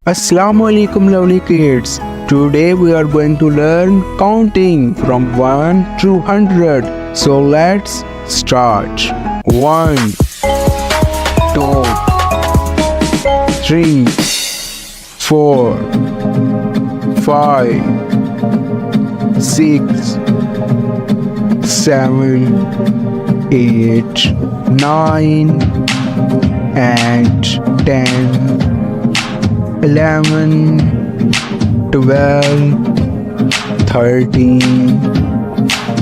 Assalamu alaikum lovely kids. Today we are going to learn counting from 1 to 100. So let's start. 1 2 3 4 5 6 7 8 9 and 10 11 12 13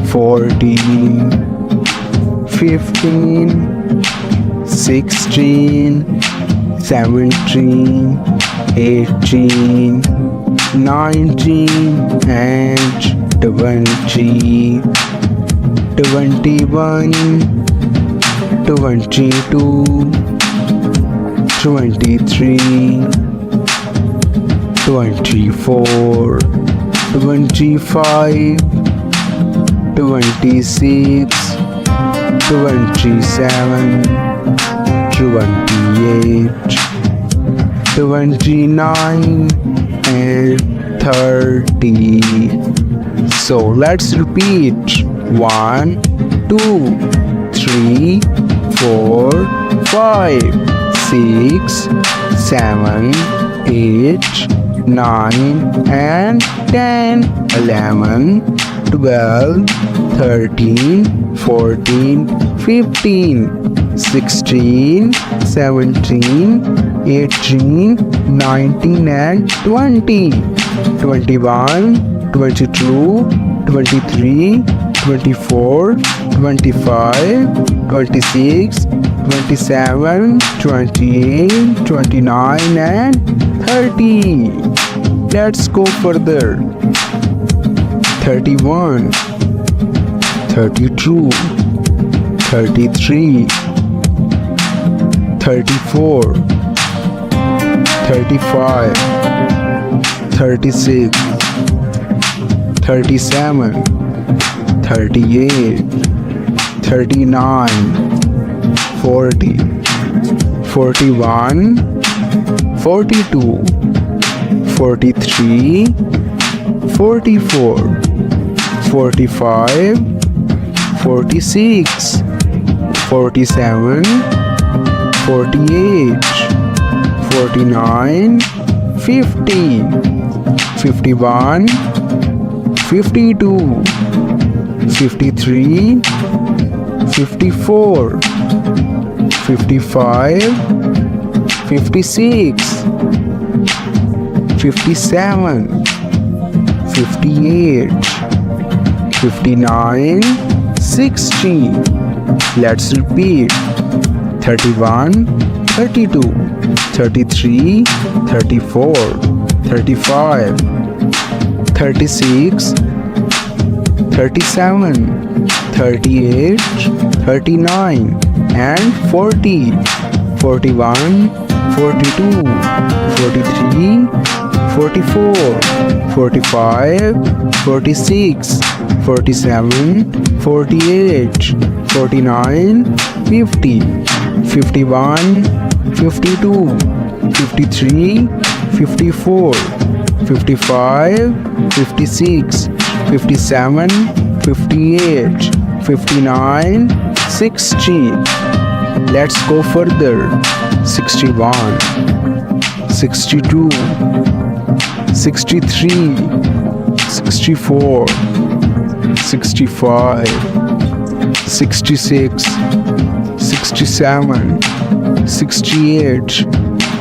14 15 16 17 18 19 and 20 21 22 23 24 25 26 27 28 29 and 30. So let's repeat. 1 2 3 4 5 6 7 8 9 and 10 11 12 13 14 15 16 17 18 19 and 20 21 22 23 24 25 26 27 28 29 and 30. Let's go further. 31 32 33 34 35 36 37 38 39 40 41 42 43 44 45 46 47 48 49 50 51 52 53 54 55 56 57 58 59 60. Let's repeat. 31 32 33 34 35 36 37 38 39 and 40 41 42 43 44 45 46 47 48 49 50 51 52 53 54 55 56 57 58 59 60. Let's go further. 61 62 63 64 65 66 67 68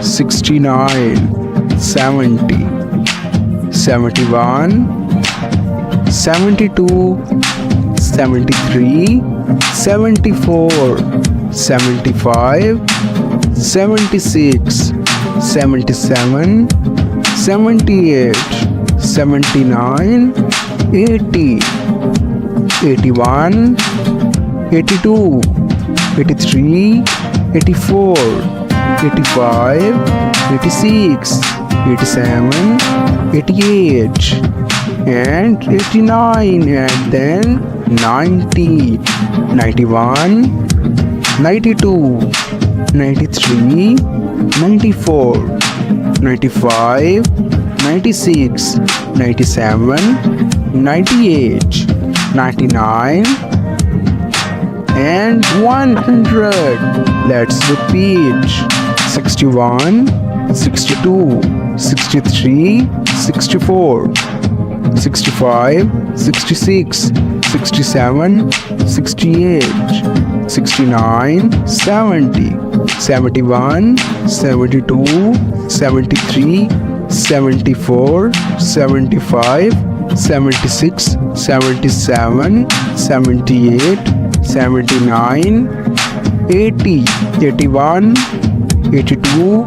69 70 71 72 73 74 75 76 77 78 79 80 81 82 83 84 85 86 87 88 and 89 and then 90 91 92 93 94 95, 96, 97, 98, 99, and 100. Let's repeat. 61, 62, 63, 64, 65, 66, 67, 68, 69, 70, 71, 72, 73, 74, 75, 76, 77, 78, 79, 80, 81, 82,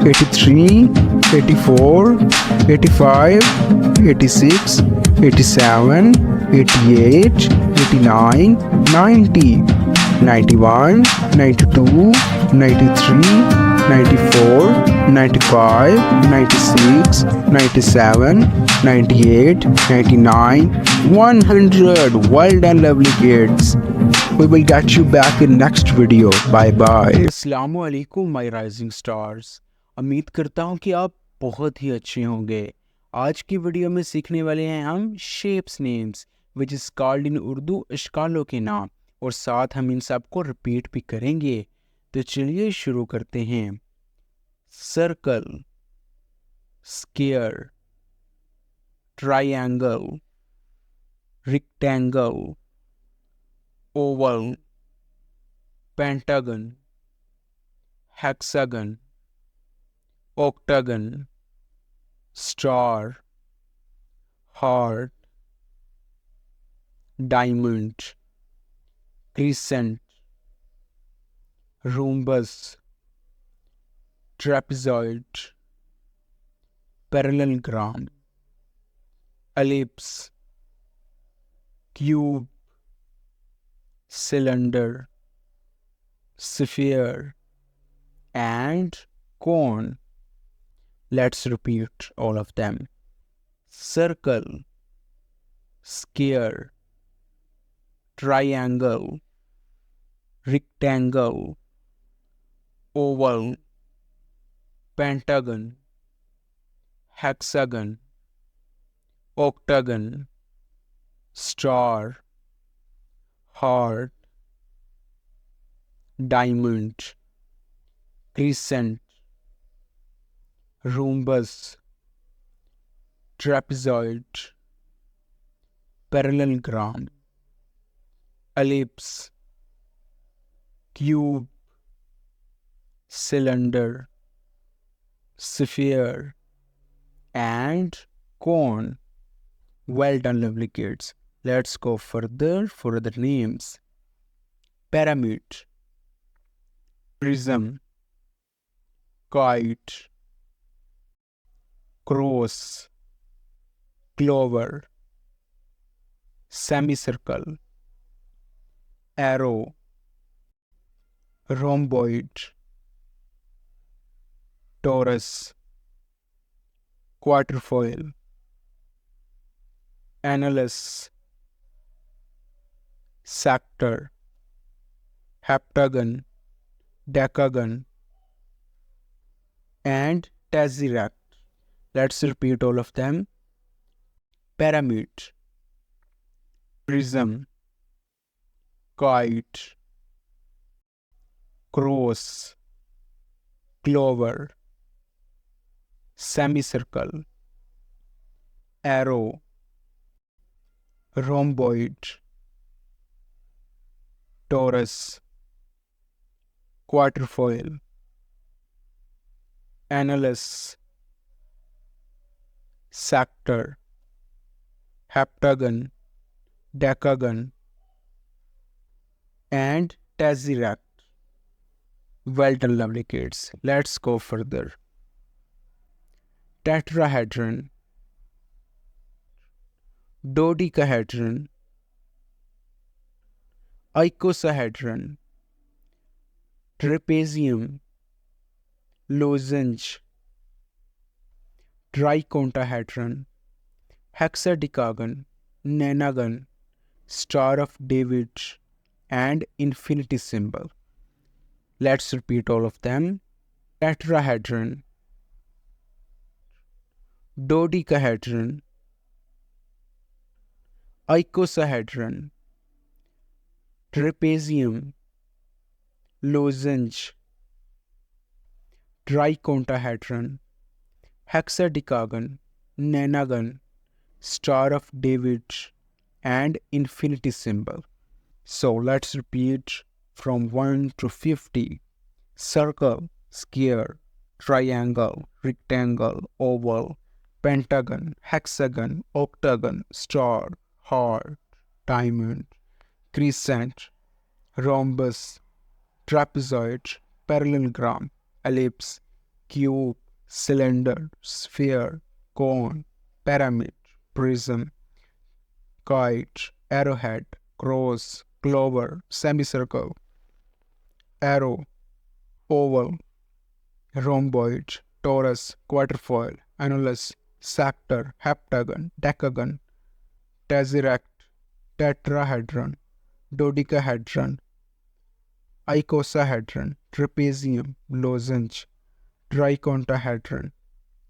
83, 84, 85, 86, 87, 88, 89, 90, 91, 92, 93, 94, 95, 96, 97, 98, 99, 100. Well done, lovely kids. We will get you back in next video. Bye bye. अस्सलामु अलैकुम my rising stars. उम्मीद करता हूँ कि आप बहुत ही अच्छे होंगे। आज की वीडियो में सीखने वाले हैं हम shapes names which is called in Urdu अशकालों के नाम, और साथ हम इन सब को रिपीट भी करेंगे। तो चलिए शुरू करते हैं। Circle, square, triangle, rectangle, Oval, pentagon, hexagon, octagon, star, heart, diamond, crescent, rhombus, trapezoid, parallelogram, ellipse, cube, cylinder, sphere, and cone. Let's repeat all of them. Circle, square, triangle, rectangle, oval, pentagon, hexagon, octagon, star, heart, diamond, crescent, rhombus, trapezoid, parallelogram, ellipse, cube, cylinder, sphere, and cone. Well done, lovely kids. Let's go further for other names. Pyramid, prism, kite, cross, clover, semicircle, arrow, rhomboid, torus, quatrefoil, annulus, sector, heptagon, decagon, and tesseract. Let's repeat all of them. Pyramid, prism, kite, cross, clover, semicircle, arrow, rhomboid, torus, quatrefoil, annulus, sector, heptagon, decagon, and tesseract. Well done, lovely kids. Let's go further. Tetrahedron, dodecahedron, icosahedron, trapezium, lozenge, tricontahedron, hexadecagon, nonagon, Star of David, and infinity symbol. Let's repeat all of them. Tetrahedron, dodecahedron, icosahedron, trapezium, lozenge, triacontahedron, hexadecagon, nonagon, star of David and infinity symbol. So let's repeat from 1 to 50. Circle, square, triangle, rectangle, oval, pentagon, hexagon, octagon, star, heart, diamond, crescent, rhombus, trapezoid, parallelogram, ellipse, cube, cylinder, sphere, cone, pyramid, prism, kite, arrowhead, cross, clover, semicircle, arrow, oval, rhomboid, torus, quadrifoil, annulus, sector, heptagon, decagon, tesseract, tetrahedron, dodecahedron, icosahedron, trapezium, lozenge, tricontahedron,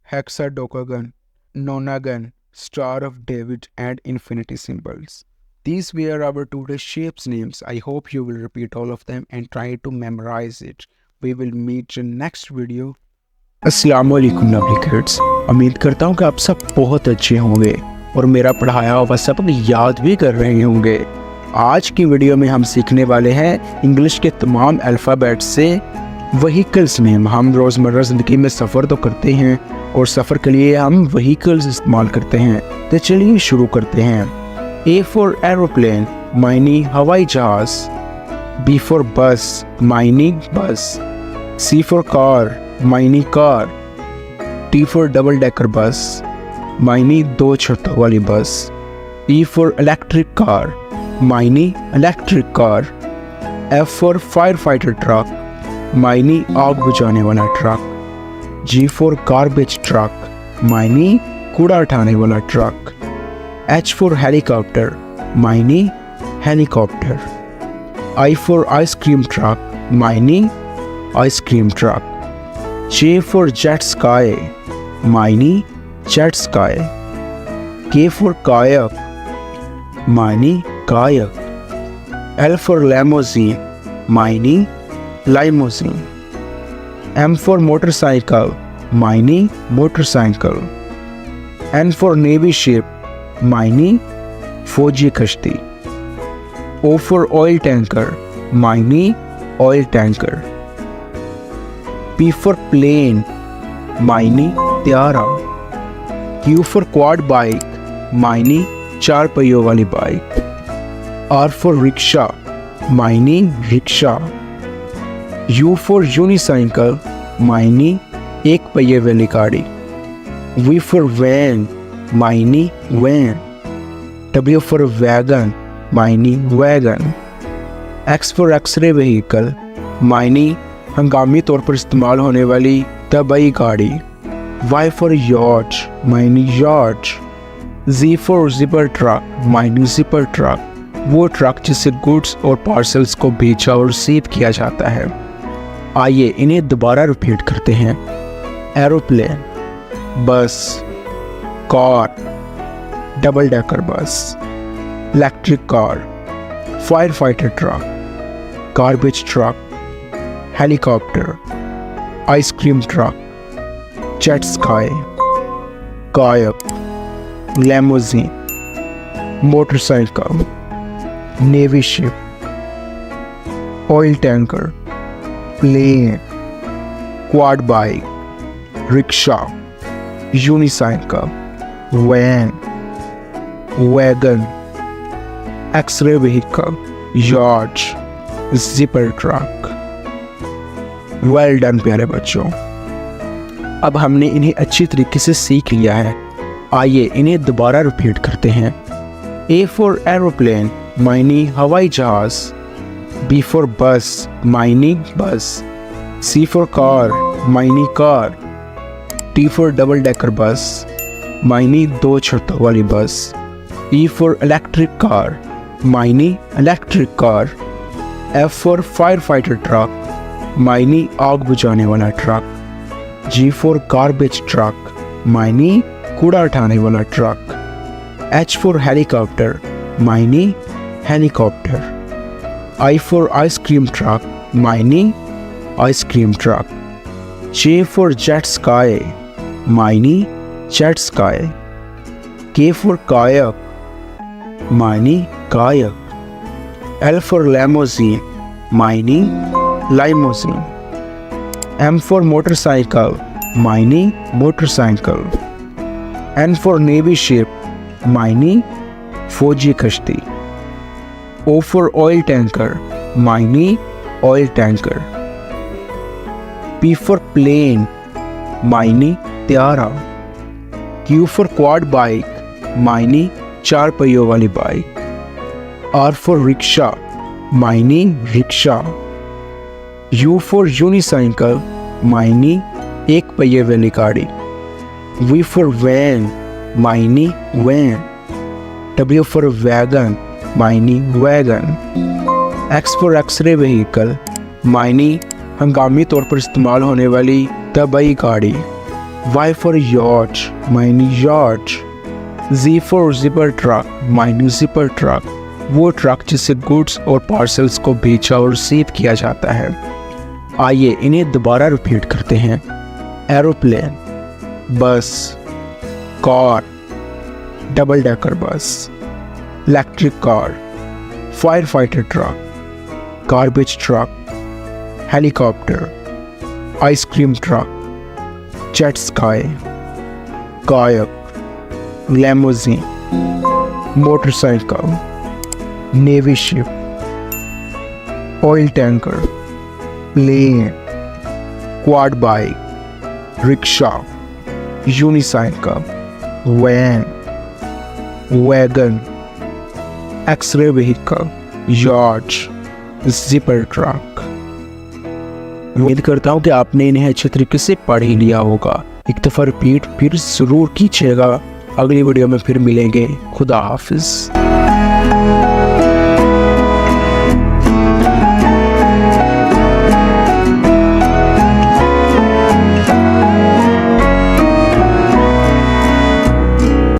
hexadocagon, nonagon, Star of David and infinity symbols. These were our today's shapes names. I hope you will repeat all of them and try to memorize it. We will meet in next video. अस्सलामुअलैकुम lovely kids, उम्मीद करता हूँ कि आप सब बहुत अच्छे होंगे और मेरा पढ़ाया हुआ सबक याद भी कर रहे होंगे। आज की वीडियो में हम सीखने वाले हैं इंग्लिश के तमाम अल्फ़ाबेट से व्हीकल्स नेम। हम रोज़मर्रा ज़िंदगी में सफ़र तो करते हैं और सफ़र के लिए हम व्हीकल्स इस्तेमाल करते हैं। तो चलिए शुरू करते हैं। ए फॉर एरोप्लेन मायनी हवाई जहाज़, बी फॉर बस मायनी बस, सी फॉर कार मायनी car, T for double decker bus मायनी 2 छतों वाली bus, E for electric car मायनी electric car, F for firefighter truck मायनी आग बुझाने वाला truck, G for garbage truck मायनी कूड़ा उठाने वाला ट्रक, एच फॉर हेलीकॉप्टर मायनी helicopter, I for ice cream truck मायनी ice cream truck, J for jet ski मायनी jet ski, K for kayak मायनी कायक, एल फॉर लैमोजीन मायनी लाइमोजीन, M for motorcycle मायनी motorcycle, N for navy ship मायनी फौजी कश्ती, O for oil tanker मायनी oil tanker, P for plane मायनी त्यारा, Q for quad bike मायनी 4 पहियों वाली बाइक, R for रिक्शा मायनी रिक्शा, U for unicycle मायनी 1 पहिए वाली गाड़ी, V for van मायनी वैन, W for wagon मायनी wagon, X for x ray vehicle मायनी हंगामी तौर पर इस्तेमाल होने वाली तबई गाड़ी, Y for yacht Mayani yacht, Z for zipper truck Mayani zipper truck, वो ट्रक जिससे गुड्स और पार्सल्स को भेजा और रिसीव किया जाता है। आइए इन्हें दोबारा रिपीट करते हैं। Aeroplane, bus, car, double decker bus, electric car, firefighter truck, garbage truck, helicopter, ice cream truck, jet ski, kayak, limousine, motorcycle, navy ship, oil tanker, plane, quad bike, rickshaw, unicycle, van, wagon, X-ray vehicle, yacht, zipper truck. Well done प्यारे बच्चों, अब हमने इन्हें अच्छी तरीके से सीख लिया है। आइए इन्हें दोबारा रिपीट करते हैं। ए फॉर एरोप्लेन मायनी हवाई जहाज, बी फॉर बस मायनी बस, सी फॉर कार मायनी car, T for double decker bus मायनी 2 छतों वाली bus, E for electric car मायनी electric car, F for firefighter truck मायनी आग बुझाने वाला truck, G for garbage truck मायनी कूड़ा उठाने वाला ट्रक। H for हेलीकॉप्टर, मायने helicopter. I for ice cream truck, मायने ice cream truck. J for jet ski, मायने jet ski. K for kayak, मायने कायक। L for limousine, मायने लाइमोजीन। M for मोटरसाइकिल, मायने motorcycle. N for navy ship, मायने फौजी कश्ती। O for oil tanker, मायने oil tanker. P for plane, मायने त्यारा। Q for क्वाड बाइक, मायने 4 पहियों वाली बाइक। R for रिक्शा, मायने रिक्शा। U for यूनिसाइकिल, मायने 1 पहिए वाली गाड़ी। V for वैन, मायने वैन। W for वैगन, मायने wagon. X for x ray vehicle, मायने हंगामी तौर पर इस्तेमाल होने वाली तबई गाड़ी। Y for यॉच, मायने यॉच। Z for जिपर ट्रक, मायने जिपर ट्रक, वो ट्रक जिससे गुड्स और पार्सल्स को बेचा और रिसीव किया जाता है। आइए इन्हें दोबारा रिपीट करते हैं। Aeroplane, bus, car, double decker bus, electric car, firefighter truck, garbage truck, helicopter, ice cream truck, jet ski, kayak, limousine, motorcycle, navy ship, oil tanker, plane, quad bike, rickshaw, unicycle, van, wagon, X-ray vehicle, yacht, zipper truck. उम्मीद करता हूँ कि आपने इन्हें अच्छे तरीके से पढ़ ही लिया होगा। एक दफ़ा रिपीट फिर ज़रूर कीजिएगा। अगली वीडियो में फिर मिलेंगे। खुदा हाफिज़।